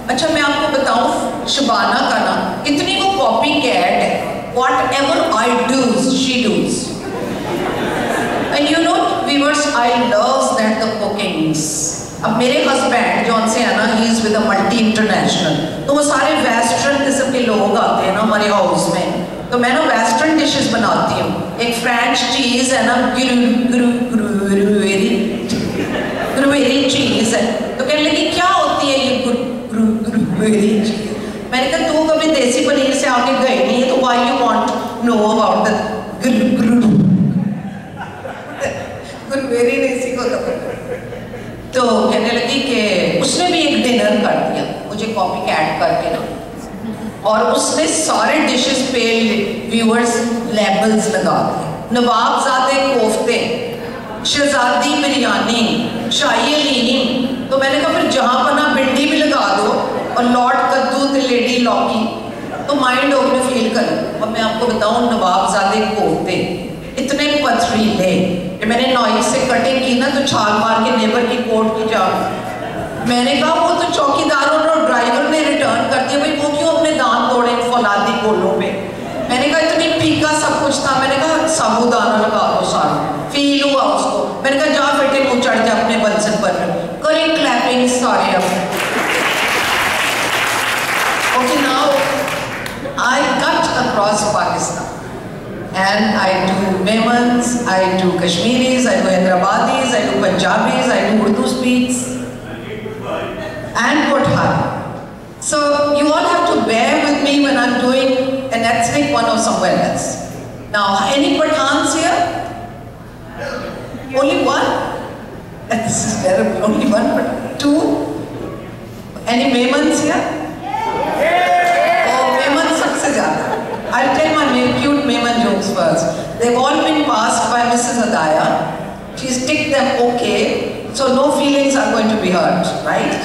अच्छा मैं आपको बताऊं, शबाना का ना इतनी वो कॉपी कैट है, whatever I do, she does. And you know, viewers, I love that the cookings. अब मेरे हस्बैंड जॉन से है ना, he is with a multi international, तो वो सारे वेस्टर्न किस्म के लोग आते हैं ना हमारे हाउस में, तो मैं ना वेस्टर्न डिशेस बनाती हूँ। एक फ्रेंच चीज़ है ना, ग्रुवेरी चीज़ है, तो कहने लगी क्या होती है ये ग्रुवेरी चीज़? मैंने कहा तू कभी देसी पनीर से आगे गई नहीं है, तो why you want to know about the ग्रुवेरी देसी को तो कहने लगी कि उसने भी एक डिनर कर दिया मुझे कॉपी कैट करके ना, और उसने सारे डिशेस पे व्यूअर्स लेबल्स लगा दिए, नवाबजादे कोफ्ते, शहजादी बिरयानी, शाही हलीम। तो मैंने कहा फिर जहाँ पर ना भिंडी भी लगा दो और लॉर्ड कद्दू द लेडी लौकी, तो माइंड ओपन फील करो। और मैं आपको बताऊँ, नवाबजादे कोफ्ते इतने पथरीले, मैंने नाइफ से कटिंग की ना तो छाल मार के नेबर की कोट की जान। मैंने कहा वो तो चौकीदारों और ड्राइवर ने रिटर्न कर दिया, भाई वो क्यों अपने दांत तोड़े फौलादी कोलों पे। मैंने कहा इतनी फीका सब कुछ था, मैंने कहा साबुदाना लगा दो सारा, फील हुआ उसको। मैंने कहा जा बेटे मुँह चढ़ जा अपने बंसन पर, करें क्लैपिंग सारे अब। Okay now I cut across Pakistan and I do Memons, I do Kashmiris, I do Hyderabadis, I do Punjabis, I do Urdu speaks and Kothari. So you all have to bear with me when I'm doing an ethnic one or somewhere else. Now, any Pathans here? Only one? This is terrible. Only one, but two? Any Memons here? Oh, Memons सबसे ज़्यादा. I'll tell my cute Memon jokes first. They've all been passed by Mrs. Adaya. She's ticked them okay, so no feelings are going to be hurt, right?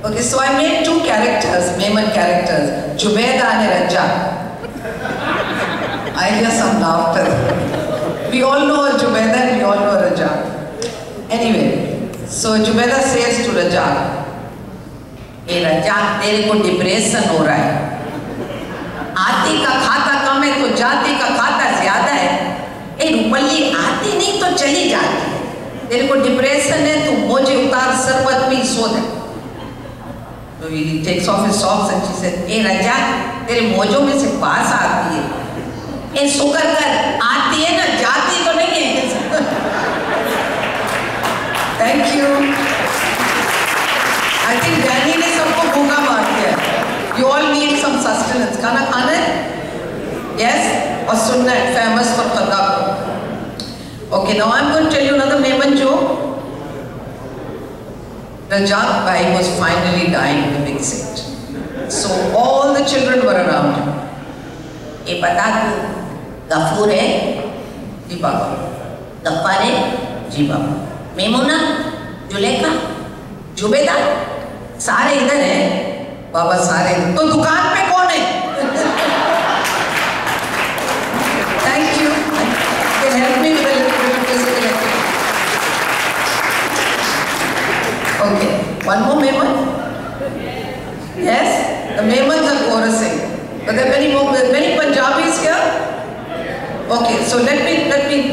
Okay, so I made two characters, Memon characters, Jubaida and Raja. I hear some laughter. We all know Jubaida and we all know Raja. Anyway, so Jubaida says to Raja, "Hey Raja, तेरे को depression हो रहा है। आती का खाता कम है तो जाती का खाता ज्यादा है। ए रुपल्ली आती नहीं तो चली जाती है। तेरे को डिप्रेशन है तो मोजे उतार सरबत पी सो दे। So he takes off his socks and she said, ए राजा तेरे मोजों में से पास आती है। ए शुक्र कर आती है ना, जाती तो नहीं है। Thank you. I think Danny ने सबको भूखा मार दिया। You all need some sustenance. खाना खाना है? Yes? और सुनना है, famous for खद्दा को. Okay, now I'm going to tell you another Memon joke. Rajat Bhai was finally dying in the big seat. So all the children were around him. ये बता तू गफूर है? जी बाबा. गफ्फार है? जी बाबा. मेमुना? जुलेखा? जुबेदा? सारे इधर हैं? बाबा सारे। तो दुकान पे कौन है? Thank you. Can help me with a little bit of physical activity. Okay. One more Memon. Yes. The Memons are chorusing. But there are many Punjabis here. Okay. So let me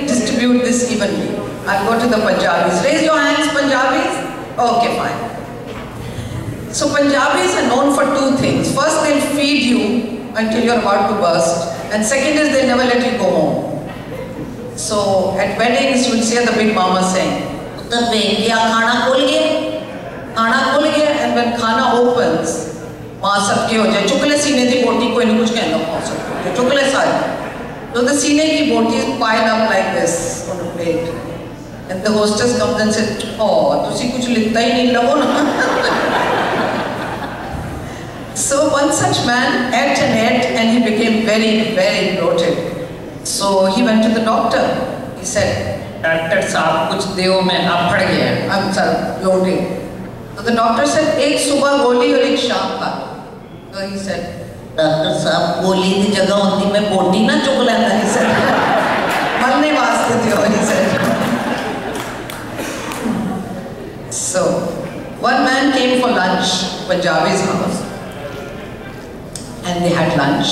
distribute this evenly. I'll go to the Punjabis. Raise your hands, Punjabis. Okay, fine. So Punjabis are known for two things. First, they'll feed you until you're about to burst. And second is they'll never let you go home. So at weddings, you'll see the big mama saying, khana khul gaya? Khana khul gaya? And when khana opens, maa sabke ho jaye. Chukle seene di boti koi nahi kuch kehna pahunch sakta. Chukle sare. So the seene ki boti is piled up like this on a plate. And the hostess comes and says, oh, tusi kuch litta hi nahi lavo na. So one such man ate and ate and he became very, very bloated. So he went to the doctor. He said, Doctor साहब कुछ देओ मैं अफड़ गया, I'm bloating. So the doctor said, एक सुबह गोली और एक शाम का. So he said, Doctor साहब गोली की जगह होती मैं बोटी ना चुक लेता. He said, मरने वास्ते थे. He said. So one man came for lunch. Punjabi's house, and they had lunch.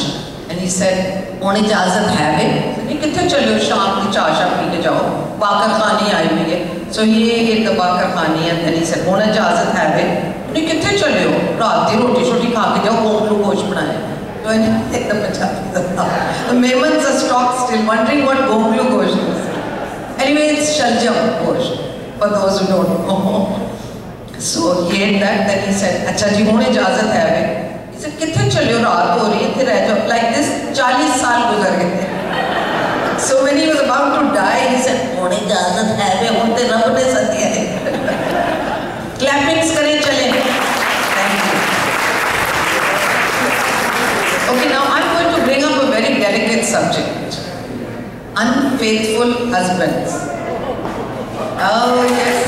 And he said, "Hone ijazat hai bhe?" "Nahi, kithe chale ho? Shaam ki cha pee ke jao. Bakar khani aayi hui hai." So he ate the bakar khani, and then he said, "Hone ijazat hai bhe?" "Nahi, kithe chale ho? Raat di roti shoti kha ke jao, gonglu gosht banaya." So I didn't take the Punjabi. The Memons are stopped still, wondering what gonglu gosht is. Anyway, it's shaljam gosht, for those who don't know. So he ate that, then he said, "Acha ji, hone ijazat hai bhe?" He said, "Kithe chale ho? Raat ho rahi hai, reh jao." Like this, 40 saal guzar gaye. So when he was about to die, he said, "Hone ijazat hai bhe, honte Rab ne sadiya hai." Clappings kare chale. Thank you. Okay, now I'm going to bring up a very delicate subject. Unfaithful husbands. Oh yes.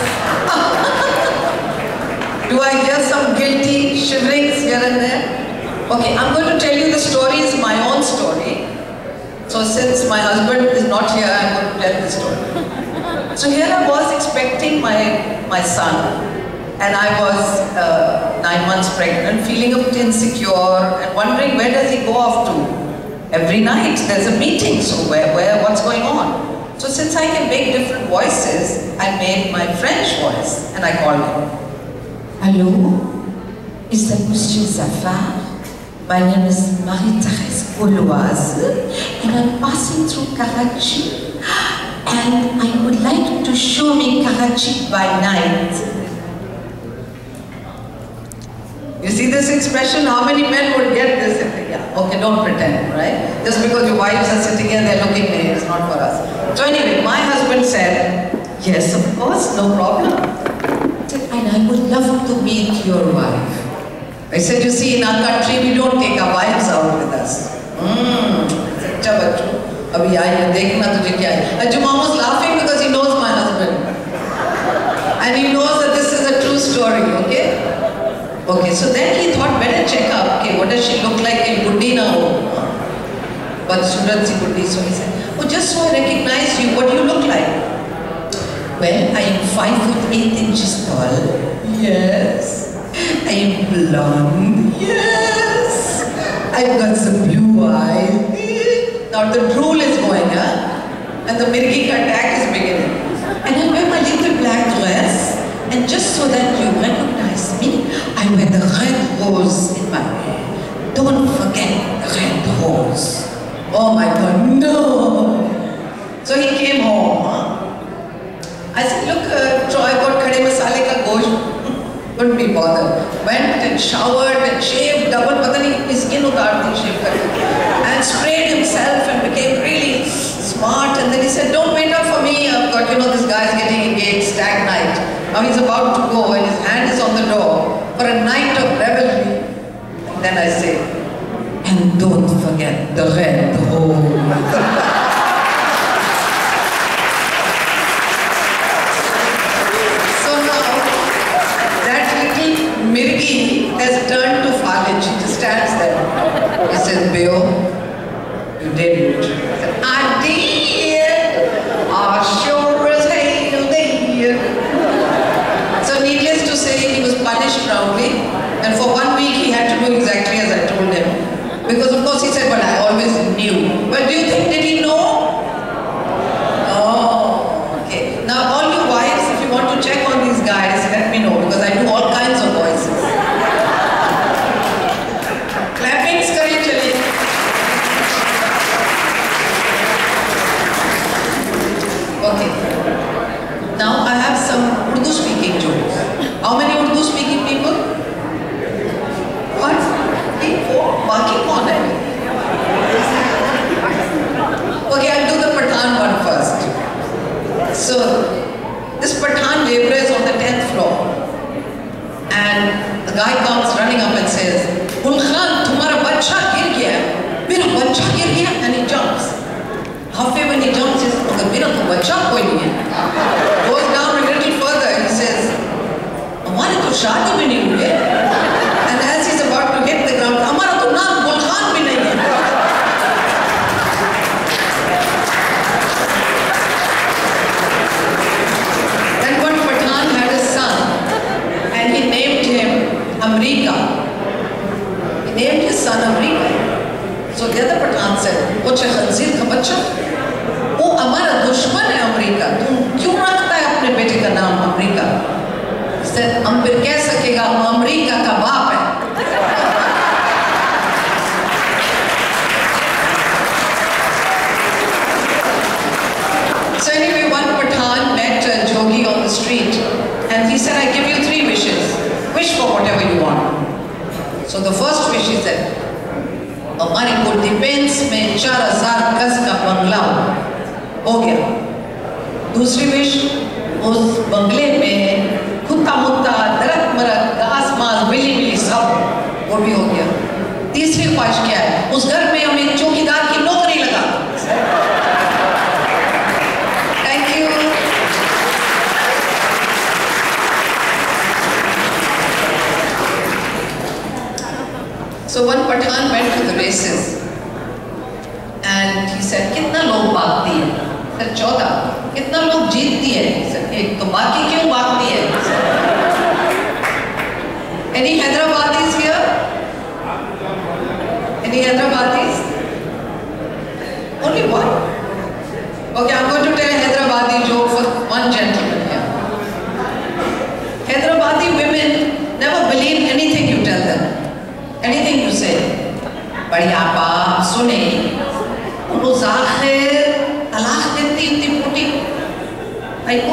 Do I hear some guilty shiverings here and there? Okay, I'm going to tell you the story. It's my own story. So since my husband is not here, I'm going to tell the story. So here I was expecting my son, and I was 9 months pregnant, feeling a bit insecure and wondering, where does he go off to? Every night there's a meeting, so what's going on? So since I can make different voices, I made my French voice and I called him. "Hello, is that Mr. Zafar? My name is Marie-Thérèse Gauloise, and I'm passing through Karachi, and I would like to show me Karachi by night." You see this expression? How many men would get this? Yeah, okay, don't pretend, right? Just because your wives are sitting here, they're looking at me, it's not for us. So anyway, my husband said, "Yes, of course, no problem." I said, "And I would love to meet your wife." I said, "You see, in our country, we don't take our wives out with us." "Acha bachcho, abhi aaye, dekhna tujhe kya hai." And Jumam was laughing because he knows my husband. And he knows that this is a true story, okay? Okay, so then he thought, better check up, okay, what does she look like in Buddhi na ho? But Surat si Buddhi, so he said, "Oh, just so I recognize you, what do you look like?" "Well, I am 5'8" tall." "Yes." "I am blonde." "Yes." "I've got some blue eyes." Now the drool is going, and the mirgi attack is beginning. "And I wear my little black dress, and just so that you recognize me, I wear the red rose in my hair. Don't forget the red rose." Oh my God, no! So he came home. I said, "Look, Troy got khade masale ka gosht." Couldn't be bothered. Went and showered and shaved, double pata nahi skin utar di shave karke, and sprayed himself and became really smart. And then he said, "Don't wait up for me. I've got, this guy is getting engaged, stag night. Now he's about to go and his hand is on the door for a night of revelry." And then I say, "And don't forget the red rose." So now, that little Mirgi has turned to Khalid. She just stands there. He says, "Beo, you didn't." I said, "I did. I sure as hell did." So needless to say, he was punished roundly, and for 1 week he had to do exactly as I told him. Because of course he said, "But I always knew." But do you think, did he know? Oh, okay. Now all you wives, if you want to check on these guys, let me know, because I do all kinds of voices. Clappings kare chale. Okay. Now I have some Urdu speaking jokes. How many Urdu speaking people? 1, 3, 4. Baki kaun hai? Okay, I'll do the Pathan one first. So this Pathan laborer is on the 10th floor, and the guy comes running up and says, "Gul Khan, tumhara bachcha gir gaya." "Mera bachcha gir gaya?" And he jumps. Halfway when he jumps, he says, "Mera to bachcha koi nahi hai." Goes down a little further, he says, "Hamari to shaadi bhi nahi hui hai." And as he's about to hit the ground, "Hamara to naam Gul Khan bhi nahi hai." Then one Pathan had a son, and he named him America. He named his son America. So the other Pathan said, "Oche khanzir ka bachcha, वो हमारा दुश्मन है America, तुम क्यों रखता है अपने बेटे का नाम अमेरिका?" He said, "हम फिर कह सकेगा हम अमेरिका का बाप है." So anyway, one Pathan met a jogi on the street and he said, "I give you 3 wishes. Wish for whatever you want." So the first wish he said, हमारे को डिफेंस में 4000 गज का बंगला हो गया। दूसरी विश, उस बंगले में कुत्ता मुत्ता दरख्त मरक घास मास बिल्ली बिल्ली सब वो भी हो गया। तीसरी ख्वाहिश क्या है? उस घर में हमें चौकीदार की नौकरी लगा। Thank you. So one Pathan went to the races and he said, "कितना लोग भागती है?" Said 14. "कितना लोग जीतती है?" Said 1. "तो बाकी क्यों भागती है?" Any Hyderabadis here? Any Hyderabadis? Only one. Okay, I'm going to tell a Hyderabadi joke for one gentleman here. Hyderabadi women never believe anything you tell them. Anything you say. बड़ी आपा सुने, उनको ज़ाहिर तलाक देती इतनी पुटी। आइको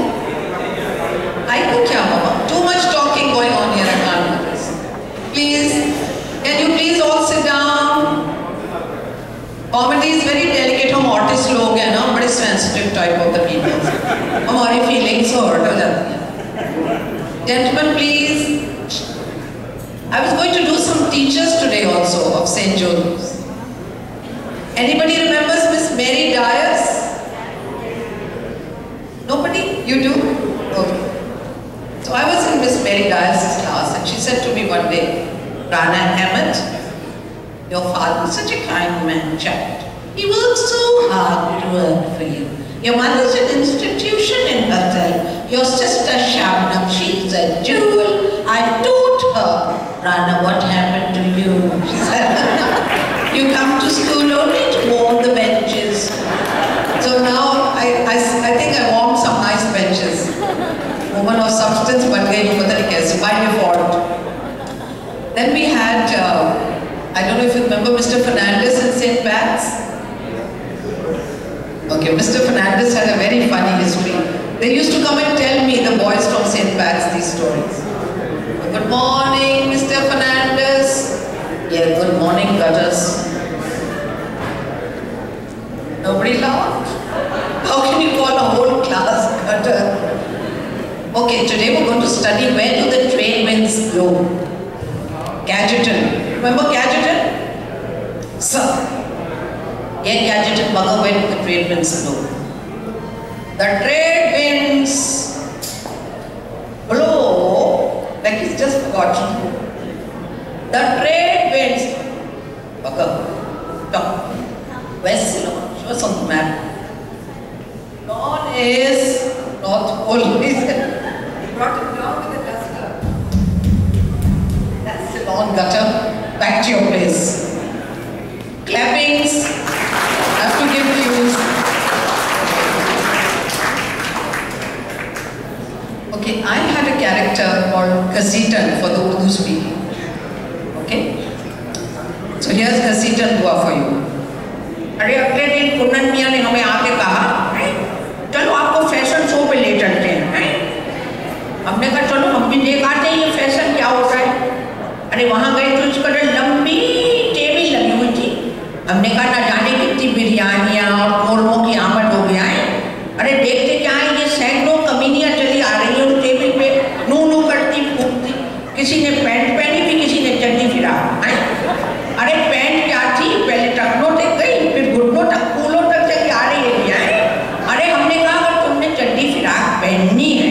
क्या मामा? Too much talking going on here. I can't do this. Please, can you please all sit down? Comedy is very delicate. हम artist लोग हैं ना, बड़े sensitive type of the people. हमारी feelings hurt हो जाती हैं. Gentlemen, please. I was going to do some teachers today also of St. Joseph's. Anybody remembers Miss Mary Dyers? Nobody? You do? Okay. So I was in Miss Mary Dyers' class and she said to me one day, "Raana Ahmed, your father is such a kind man, child. He works so hard to work for you. Your mother's an institution in Bethel. Your sister Shabnam, she's a jewel. I taught her." "Raana, what happened to you?" She said, "You come to school only to warm the benches." So now I think I warmed some nice benches. Woman of substance, but by default. Then we had, I don't know if you remember Mr. Fernandez in St. Pat's. Okay, Mr. Fernandez had a very funny history. They used to come and tell me, the boys from St. Pat's, these stories. "Good morning, Mr. Fernandez." "Yeah, good morning, gutters." Nobody laughed. How can you call a whole class gutter? Okay, today we're going to study where do the trade winds blow. Gadgeton. Remember Gadgeton? Sir. Yeah, Gadgeton bugger, where do the trade winds blow? The trade winds blow, like he's just forgotten. The trade winds, bugger, stop. Where's Ceylon? Show us on the map. Ceylon is North Pole. He brought it down with a duster. That's Ceylon gutter. Back to your place. Clappings. I have to give views. Okay, I had a character called Ghasitan for the Urdu speaking. Okay? So here's Ghasitan dua for you. अरे अगले दिन कुन्नन मियाँ ने हमें आके कहा, "चलो आपको फैशन शो पे ले चलते हैं." हमने कहा चलो हम भी देख आते हैं ये फैशन क्या होता है। अरे वहाँ गए तो इसका लंबी टेबल लगी हुई थी। हमने कहा ना जाने कितनी बिरयानियाँ और कोलमों की आमद हो गया है। अरे देखते क्या है, ये सैकड़ों कमीनियाँ चली आ रही हैं उस टेबल पे, नू नू करती फूकती। किसी ने पैंट पहनी थी, किसी ने चड्डी फिराक। अरे पैंट क्या थी, पहले टखनों तक गई, फिर घुटनों तक, कूलों तक चली आ रही है क्या है। अरे हमने कहा अगर तुमने चड्डी फिराक पहननी है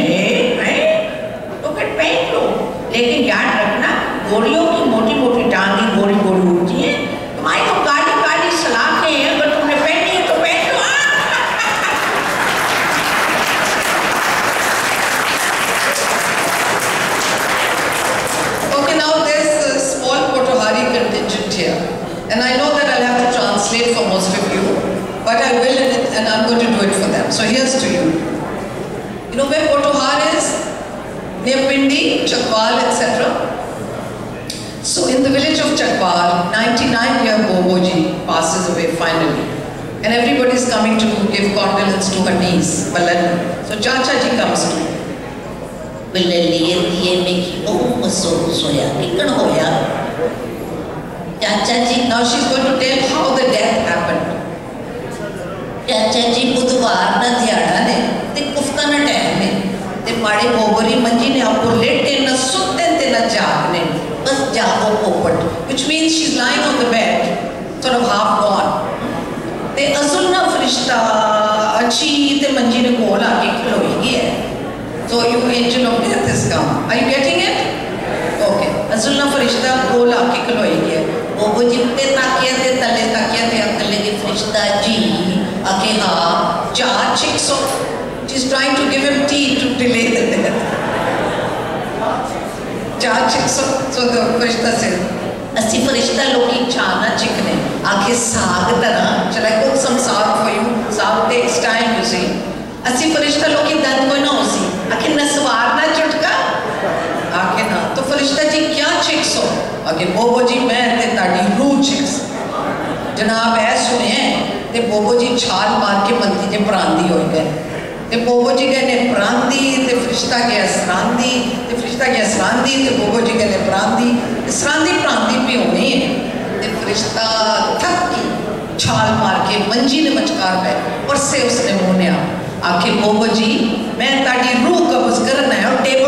तो फिर पहन लो, लेकिन याद रखना गोरियों की मोटी मोटी टांगी गोरी गोरी होती है, तुम्हारी तो काली काली सलाखें हैं, अगर तुमने पहनी है तो पहन लो। Okay, now there's but I will, and I'm going to do it for them. So here's to you. You know where Potohar is? Near Pindi, Chakwal, etc. So in the village of Chakwal, 99-year Boboji passes away finally. And everybody is coming to give condolence to her niece, Balan. So Chacha ji comes to Chacha ji, now she's going to tell how the death happened. Chacha ji, budhwar na dhyana ne, te kufta na time ne, te maade Bobori manji ne aapko lete na sutte te na jaagne. Bas jaago popat, which means she's lying on the bed, sort of half gone. Te azul na farishta achi te manji ne kola aake khaloyi hai. So you angel of death has come. Are you getting it? Okay. Azul na farishta kola aake khaloyi hai. Boboji te takiya te tale takiya te akale ki farishta ji aake ha cha chicks. So she's trying to give him tea to delay the death. So the farishta said, "Asi farishta loki chana chikne, aake saag tarah." Shall I cook some saag for you? Saag takes time, you see. Asi farishta loki dant koi na hosi, aake naswar na chutka, aake na. To farishta ji kya chicks ho? Aake Boboji main te tadi roo chicks. Janab hai sune, te Boboji chhal maar ke manti je prandi hoi gaye. ते बोबोजी कहने प्रांदी, ते फरिश्ता के असरांदी, ते फरिश्ता के असरांदी, ते बोबोजी कहने प्रांदी, असरांदी प्रांदी भी होनी है, ते फरिश्ता थक की छाल मार के मंजी ने मचकार पे और से उसने मुन्या आके बोबोजी मैं ताड़ी रूह कब्ज करना है और टेप